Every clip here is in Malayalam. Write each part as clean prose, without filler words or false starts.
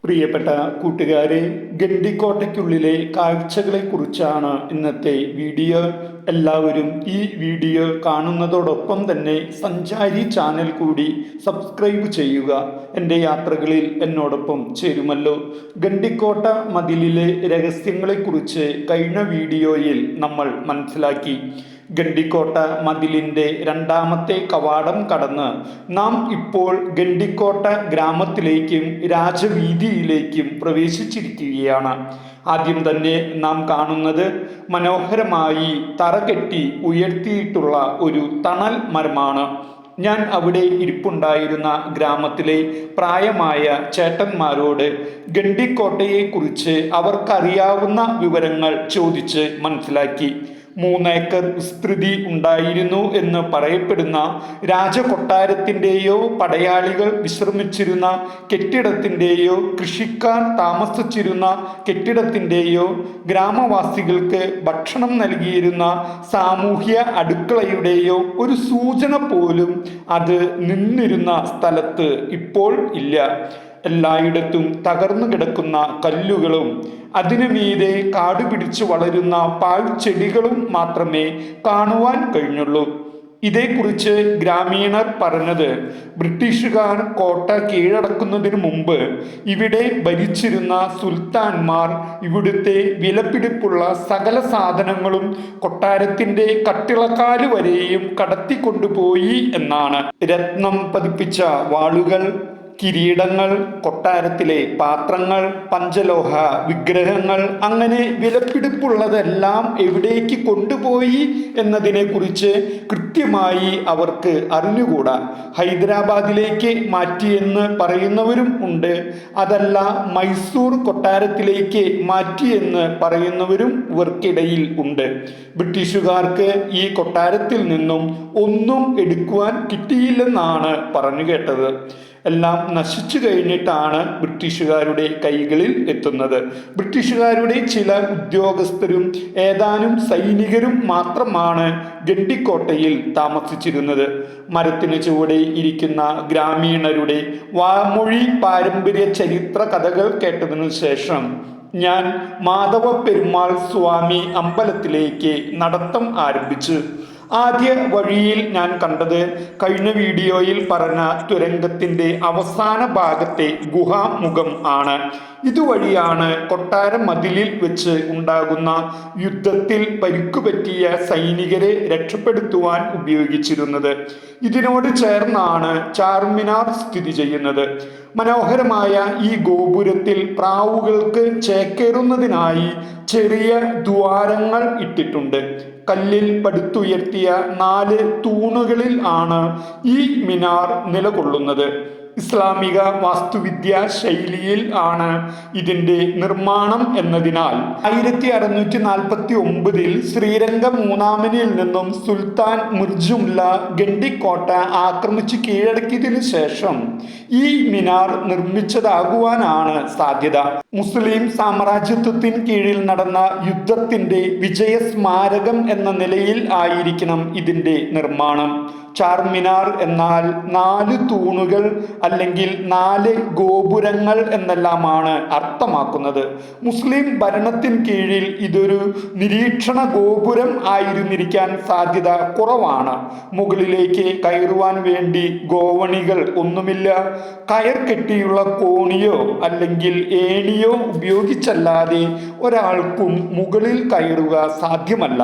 പ്രിയപ്പെട്ട കൂട്ടുകാരെ, ഗണ്ടിക്കോട്ടയ്ക്കുള്ളിലെ കാഴ്ചകളെക്കുറിച്ചാണ് ഇന്നത്തെ വീഡിയോ. എല്ലാവരും ഈ വീഡിയോ കാണുന്നതോടൊപ്പം തന്നെ സഞ്ചാരി ചാനൽ കൂടി സബ്സ്ക്രൈബ് ചെയ്യുക. എൻ്റെ യാത്രകളിൽ എന്നോടൊപ്പം ചേരുമല്ലോ. ഗണ്ടിക്കോട്ട മതിലിലെ രഹസ്യങ്ങളെക്കുറിച്ച് കഴിഞ്ഞ വീഡിയോയിൽ നമ്മൾ മനസ്സിലാക്കി. ഗണ്ടിക്കോട്ട മതിലിൻ്റെ രണ്ടാമത്തെ കവാടം കടന്ന് നാം ഇപ്പോൾ ഗണ്ടിക്കോട്ട ഗ്രാമത്തിലേക്കും രാജവീതിയിലേക്കും പ്രവേശിച്ചിരിക്കുകയാണ്. ആദ്യം തന്നെ നാം കാണുന്നത് മനോഹരമായി തറകെട്ടി ഉയർത്തിയിട്ടുള്ള ഒരു തണൽ മരമാണ്. ഞാൻ അവിടെ ഇരിപ്പുണ്ടായിരുന്ന ഗ്രാമത്തിലെ പ്രായമായ ചേട്ടന്മാരോട് ഗണ്ടിക്കോട്ടയെക്കുറിച്ച് അവർക്കറിയാവുന്ന വിവരങ്ങൾ ചോദിച്ച് മനസ്സിലാക്കി. 3 ഏക്കർ വിസ്തൃതി ഉണ്ടായിരുന്നു എന്ന് പറയപ്പെടുന്ന രാജകൊട്ടാരത്തിൻ്റെയോ പടയാളികൾ വിശ്രമിച്ചിരുന്ന കെട്ടിടത്തിൻ്റെയോ കൃഷിക്കാർ താമസിച്ചിരുന്ന കെട്ടിടത്തിൻ്റെയോ ഗ്രാമവാസികൾക്ക് ഭക്ഷണം നൽകിയിരുന്ന സാമൂഹ്യ അടുക്കളയുടെയോ ഒരു സൂചന പോലും അത് നിന്നിരുന്ന സ്ഥലത്ത് ഇപ്പോൾ ഇല്ല. എല്ലായിടത്തും തകർന്നു കിടക്കുന്ന കല്ലുകളും അതിനു മീതെ കാടുപിടിച്ചു വളരുന്ന പാഴ്ചെടികളും മാത്രമേ കാണുവാൻ കഴിഞ്ഞുള്ളൂ. ഇതേക്കുറിച്ച് ഗ്രാമീണർ പറഞ്ഞത്, ബ്രിട്ടീഷുകാർ കോട്ട കീഴടക്കുന്നതിന് മുമ്പ് ഇവിടെ ഭരിച്ചിരുന്ന സുൽത്താൻമാർ ഇവിടുത്തെ വിലപിടിപ്പുള്ള സകല സാധനങ്ങളും കൊട്ടാരത്തിൻ്റെ കട്ടിളക്കാല് വരെയും കടത്തിക്കൊണ്ടുപോയി എന്നാണ്. രത്നം പതിപ്പിച്ച വാളുകൾ, കിരീടങ്ങൾ, കൊട്ടാരത്തിലെ പാത്രങ്ങൾ, പഞ്ചലോഹ വിഗ്രഹങ്ങൾ, അങ്ങനെ വിലപിടിപ്പുള്ളതെല്ലാം എവിടേക്ക് കൊണ്ടുപോയി എന്നതിനെക്കുറിച്ച് കൃത്യമായി അവർക്ക് അറിഞ്ഞുകൂടാ. ഹൈദരാബാദിലേക്ക് മാറ്റിയെന്ന് പറയുന്നവരും ഉണ്ട്, അതല്ല മൈസൂർ കൊട്ടാരത്തിലേക്ക് മാറ്റിയെന്ന് പറയുന്നവരും ഇവർക്കിടയിൽ ഉണ്ട്. ബ്രിട്ടീഷുകാർക്ക് ഈ കൊട്ടാരത്തിൽ നിന്നും ഒന്നും എടുക്കുവാൻ കിട്ടിയില്ലെന്നാണ് പറഞ്ഞു കേട്ടത്. എല്ലാം നശിച്ചു കഴിഞ്ഞിട്ടാണ് ബ്രിട്ടീഷുകാരുടെ കൈകളിൽ എത്തുന്നത്. ബ്രിട്ടീഷുകാരുടെ ചില ഉദ്യോഗസ്ഥരും ഏതാനും സൈനികരും മാത്രമാണ് ഗണ്ടിക്കോട്ടയിൽ താമസിച്ചിരുന്നത്. മരത്തിന് ചുവടെ ഇരിക്കുന്ന ഗ്രാമീണരുടെ വാമൊഴി പാരമ്പര്യ ചരിത്ര കഥകൾ കേട്ടതിനു ശേഷം ഞാൻ മാധവ പെരുമാൾ സ്വാമി അമ്പലത്തിലേക്ക് നടത്തം ആരംഭിച്ചു. ആദ്യ വഴിയിൽ ഞാൻ കണ്ടത് കഴിഞ്ഞ വീഡിയോയിൽ പറഞ്ഞ തുരങ്കത്തിൻ്റെ അവസാന ഭാഗത്തെ ഗുഹാമുഖം ആണ്. ഇതുവഴിയാണ് കൊട്ടാര മതിലിൽ വെച്ച് ഉണ്ടാകുന്ന യുദ്ധത്തിൽ പരിക്കുപറ്റിയ സൈനികരെ രക്ഷപ്പെടുത്തുവാൻ ഉപയോഗിച്ചിരുന്നത്. ഇതിനോട് ചേർന്നാണ് ചാർമിനാർ സ്ഥിതി ചെയ്യുന്നത്. മനോഹരമായ ഈ ഗോപുരത്തിൽ പ്രാവുകൾക്ക് ചേക്കേറുന്നതിനായി ചെറിയ ദ്വാരങ്ങൾ ഇട്ടിട്ടുണ്ട്. കല്ലിൽ പടുത്തുയർത്തിയ 4 തൂണുകളിൽ ആണ് ഈ മിനാർ നിലകൊള്ളുന്നത്. ഇസ്ലാമിക വാസ്തുവിദ്യാ ശൈലിയിൽ ആണ് ഇതിൻ്റെ നിർമ്മാണം എന്നതിനാൽ 1649 ശ്രീരംഗം മൂന്നാമനിൽ നിന്നും സുൽത്താൻ മിർജുമുല്ല ഗണ്ടിക്കോട്ട ആക്രമിച്ച് കീഴടക്കിയതിനു ശേഷം ഈ മിനാർ നിർമ്മിച്ചതാകുവാനാണ് സാധ്യത. മുസ്ലിം സാമ്രാജ്യത്വത്തിന് കീഴിൽ നടന്ന യുദ്ധത്തിൻ്റെ വിജയ സ്മാരകം എന്ന നിലയിൽ ആയിരിക്കണം ഇതിൻ്റെ നിർമ്മാണം. ചാർമിനാർ എന്നാൽ 4 തൂണുകൾ അല്ലെങ്കിൽ 4 ഗോപുരങ്ങൾ എന്നെല്ലാമാണ് അർത്ഥമാക്കുന്നത്. മുസ്ലിം ഭരണത്തിന് കീഴിൽ ഇതൊരു നിരീക്ഷണ ഗോപുരം ആയിരുന്നിരിക്കാൻ സാധ്യത കുറവാണ്. മുകളിലേക്ക് കയറുവാൻ വേണ്ടി ഗോവണികൾ ഒന്നുമില്ല. കയർ കെട്ടിയുള്ള കോണിയോ അല്ലെങ്കിൽ ഏണിയോ ഉപയോഗിച്ചല്ലാതെ ഒരാൾക്കും മുകളിൽ കയറുക സാധ്യമല്ല.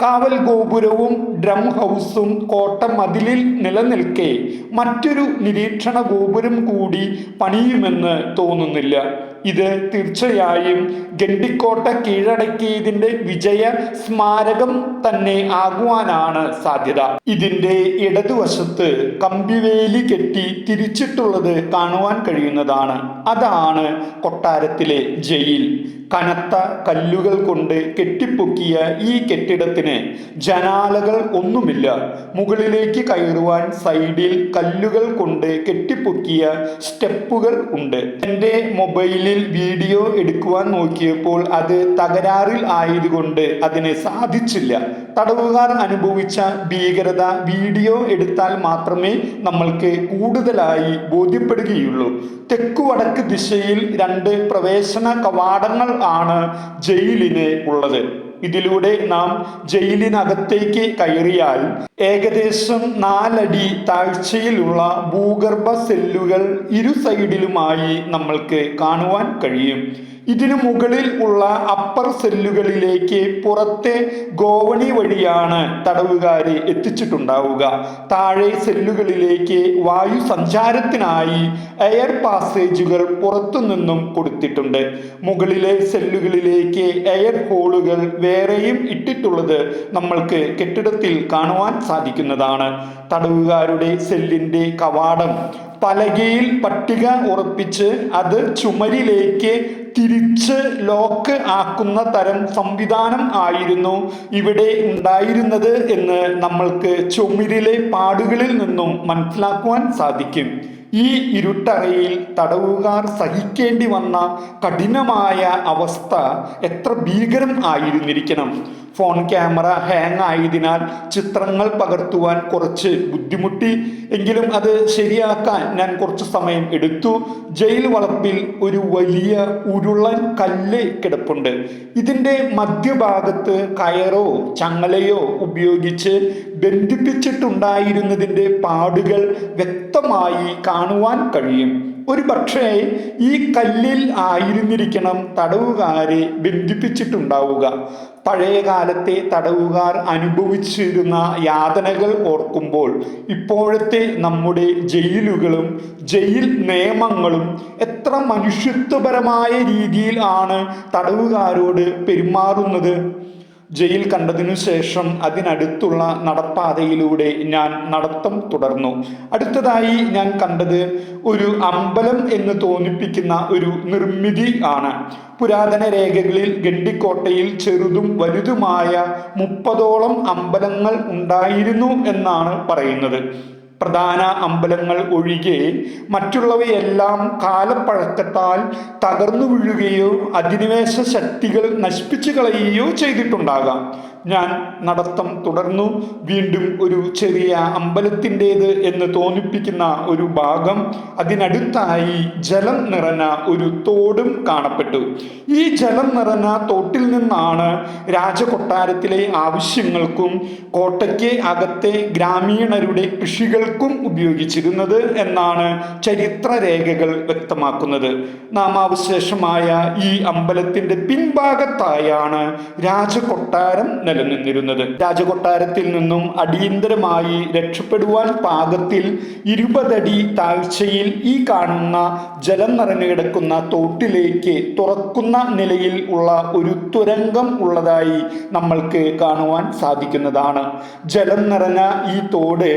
കാവൽ ഗോപുരവും ഡ്രം ഹൗസും കോട്ട മതിലിൽ നിലനിൽക്കെ മറ്റൊരു നിരീക്ഷണ ഗോപുരം കൂടി പണിയുമെന്ന് തോന്നുന്നില്ല. ഇത് തീർച്ചയായും ഗണ്ടിക്കോട്ട കീഴടക്കിയതിൻ്റെ വിജയ സ്മാരകം തന്നെ ആകുവാനാണ് സാധ്യത. ഇതിൻ്റെ ഇടതുവശത്ത് കമ്പിവേലി കെട്ടി തിരിച്ചിട്ടുള്ളത് കാണുവാൻ കഴിയുന്നതാണ്. അതാണ് കൊട്ടാരത്തിലെ ജയിൽ. കനത്ത കല്ലുകൾ കൊണ്ട് കെട്ടിപ്പൊക്കിയ ഈ കെട്ടിടത്തിന് ജനാലകൾ ഒന്നുമില്ല. മുകളിലേക്ക് കയറുവാൻ സൈഡിൽ കല്ലുകൾ കൊണ്ട് കെട്ടിപ്പൊക്കിയ സ്റ്റെപ്പുകൾ ഉണ്ട്. എൻ്റെ മൊബൈലിൽ മുകളിൽ വീഡിയോ എടുക്കുവാൻ നോക്കിയപ്പോൾ അത് തകരാറിൽ ആയതുകൊണ്ട് അതിന് സാധിച്ചില്ല. തടവുകാർ അനുഭവിച്ച ഭീകരത വീഡിയോ എടുത്താൽ മാത്രമേ നമ്മൾക്ക് കൂടുതലായി ബോധ്യപ്പെടുകയുള്ളൂ. തെക്കുവടക്ക് ദിശയിൽ 2 പ്രവേശന കവാടങ്ങൾ ആണ് ജയിലിന് ഉള്ളത്. ഇതിലൂടെ നാം ജയിലിനകത്തേക്ക് കയറിയാൽ ഏകദേശം 4 അടി താഴ്ചയിലുള്ള ഭൂഗർഭ സെല്ലുകൾ ഇരു സൈഡിലുമായി നമ്മൾക്ക് കാണുവാൻ കഴിയും. ഇതിനു മുകളിൽ ഉള്ള അപ്പർ സെല്ലുകളിലേക്ക് പുറത്തെ ഗോവണി വഴിയാണ് തടവുകാരെ എത്തിച്ചിട്ടുണ്ടാവുക. താഴെ സെല്ലുകളിലേക്ക് വായു സഞ്ചാരത്തിനായി എയർ പാസേജുകൾ പുറത്തുനിന്നും കൊടുത്തിട്ടുണ്ട്. മുകളിലെ സെല്ലുകളിലേക്ക് എയർ ഹോളുകൾ വേറെയും ഇട്ടിട്ടുള്ളത് നമ്മൾക്ക് കെട്ടിടത്തിൽ കാണുവാൻ സാധിക്കുന്നതാണ്. തടവുകാരുടെ സെല്ലിന്റെ കവാടം പലകയിൽ പട്ടിക ഉറപ്പിച്ച് അത് ചുമരിലേക്ക് തിരിച്ച് ലോക്ക് ആക്കുന്ന തരം സംവിധാനം ആയിരുന്നു ഇവിടെ ഉണ്ടായിരുന്നത് എന്ന് നമ്മൾക്ക് ചുമരിലെ പാടുകളിൽ നിന്നും മനസ്സിലാക്കുവാൻ സാധിക്കും. ഈ ഇരുട്ടറയിൽ തടവുകാർ സഹിക്കേണ്ടി വന്ന കഠിനമായ അവസ്ഥ എത്ര ഭീകരം ആയിരുന്നിരിക്കണം. ഫോൺ ക്യാമറ ഹാങ് ആയതിനാൽ ചിത്രങ്ങൾ പകർത്തുവാൻ കുറച്ച് ബുദ്ധിമുട്ടി. എങ്കിലും അത് ശരിയാക്കാൻ ഞാൻ കുറച്ച് സമയം എടുത്തു. ജയിൽ വളപ്പിൽ ഒരു വലിയ ഉരുളൻ കല്ല് കിടപ്പുണ്ട്. ഇതിൻ്റെ മധ്യഭാഗത്ത് കയറോ ചങ്ങലയോ ഉപയോഗിച്ച് ബന്ധിപ്പിച്ചിട്ടുണ്ടായിരുന്നതിൻ്റെ പാടുകൾ വ്യക്തമായി കാണുവാൻ കഴിയും. ഒരു പക്ഷേ ഈ കല്ലിൽ ആയിരുന്നിരിക്കണം തടവുകാരെ ബന്ധിപ്പിച്ചിട്ടുണ്ടാവുക. പഴയ കാലത്തെ തടവുകാർ അനുഭവിച്ചിരുന്ന യാതനകൾ ഓർക്കുമ്പോൾ ഇപ്പോഴത്തെ നമ്മുടെ ജയിലുകളും ജയിൽ നിയമങ്ങളും എത്ര മനുഷ്യത്വപരമായ രീതിയിൽ ആണ് തടവുകാരോട് പെരുമാറുന്നത്. ജയിൽ കണ്ടതിനു ശേഷം അതിനടുത്തുള്ള നടപ്പാതയിലൂടെ ഞാൻ നടത്തം തുടർന്നു. അടുത്തതായി ഞാൻ കണ്ടത് ഒരു അമ്പലം എന്ന് തോന്നിപ്പിക്കുന്ന ഒരു നിർമ്മിതി ആണ്. പുരാതന രേഖകളിൽ ഗണ്ടിക്കോട്ടയിൽ ചെറുതും വലുതുമായ 30ഓളം അമ്പലങ്ങൾ ഉണ്ടായിരുന്നു എന്നാണ് പറയുന്നത്. പ്രധാന അമ്പലങ്ങൾ ഒഴികെ മറ്റുള്ളവയെല്ലാം കാലപ്പഴക്കത്താൽ തകർന്നു വീഴുകയോ അധിനിവേശ ശക്തികൾ നശിപ്പിച്ചു കളയുകയോ ചെയ്തിട്ടുണ്ടാകാം. ഞാൻ നടത്തം തുടർന്നു. വീണ്ടും ഒരു ചെറിയ അമ്പലത്തിൻ്റേത് എന്ന് തോന്നിപ്പിക്കുന്ന ഒരു ഭാഗം, അതിനടുത്തായി ജലം നിറഞ്ഞ ഒരു തോടും കാണപ്പെട്ടു. ഈ ജലം നിറഞ്ഞ തോട്ടിൽ നിന്നാണ് രാജകൊട്ടാരത്തിലെ ആവശ്യങ്ങൾക്കും കോട്ടയ്ക്ക് അകത്തെ ഗ്രാമീണരുടെ കൃഷികൾക്കും ഉപയോഗിച്ചിരുന്നത് എന്നാണ് ചരിത്രരേഖകൾ വ്യക്തമാക്കുന്നത്. നാമാവശേഷമായ ഈ അമ്പലത്തിന്റെ പിൻഭാഗത്തായാണ് രാജകൊട്ടാരം നിലനിന്നിരുന്നത്. രാജകൊട്ടാരത്തിൽ നിന്നും അടിയന്തരമായി രക്ഷപ്പെടുവാൻ പാകത്തിൽ 20 അടി താഴ്ചയിൽ ഈ കാണുന്ന ജലം നിറഞ്ഞു കിടക്കുന്ന തോട്ടിലേക്ക് തുറക്കുന്ന നിലയിൽ ഉള്ള ഒരു തുരങ്കം ഉള്ളതായി നമ്മൾക്ക് കാണുവാൻ സാധിക്കുന്നതാണ്. ജലം നിറഞ്ഞ ഈ തോട്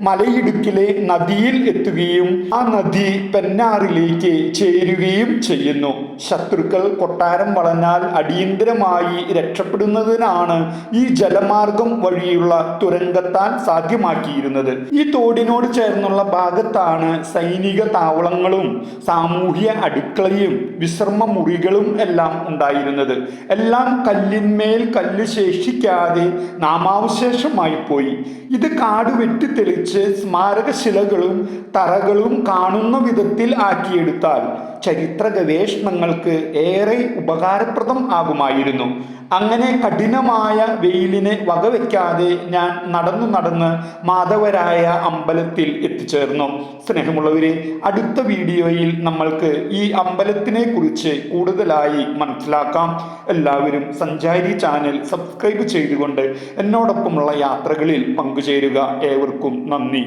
മലയിടുക്കിലെ നദിയിൽ എത്തുകയും ആ നദി പെന്നാറിലേക്ക് ചേരുകയും ചെയ്യുന്നു. ശത്രുക്കൾ കൊട്ടാരം വളഞ്ഞാൽ അടിയന്തരമായി രക്ഷപ്പെടുന്നതിനാണ് ഈ ജലമാർഗം വഴിയുള്ള തുരങ്കത്താൽ സാധ്യമാക്കിയിരുന്നത്. ഈ തോടിനോട് ചേർന്നുള്ള ഭാഗത്താണ് സൈനിക താവളങ്ങളും സാമൂഹ്യ അടുക്കളയും വിശ്രമ മുറികളും എല്ലാം ഉണ്ടായിരുന്നത്. എല്ലാം കല്ലിന്മേൽ കല്ല് ശേഷിക്കാതെ നാമാവശേഷമായി പോയി. ഇത് കാട് വെട്ടിത്തെളിച്ച് സ്മാരകശിലകളും തറകളും കാണുന്ന വിധത്തിൽ ആക്കിയെടുത്താൽ ചരിത്ര ഗവേഷണങ്ങൾക്ക് ഏറെ ഉപകാരപ്രദം ആകുമായിരുന്നു. അങ്ങനെ കഠിനമായ വെയിലിനെ വകവെക്കാതെ ഞാൻ നടന്ന് മാധവരായ അമ്പലത്തിൽ എത്തിച്ചേർന്നു. സ്നേഹമുള്ളവരെ, അടുത്ത വീഡിയോയിൽ നമ്മൾക്ക് ഈ അമ്പലത്തിനെ കുറിച്ച് കൂടുതലായി മനസ്സിലാക്കാം. എല്ലാവരും സഞ്ചാരി ചാനൽ സബ്സ്ക്രൈബ് ചെയ്തുകൊണ്ട് എന്നോടൊപ്പമുള്ള യാത്രകളിൽ പങ്കുചേരുക. ഏവർക്കും നന്ദി.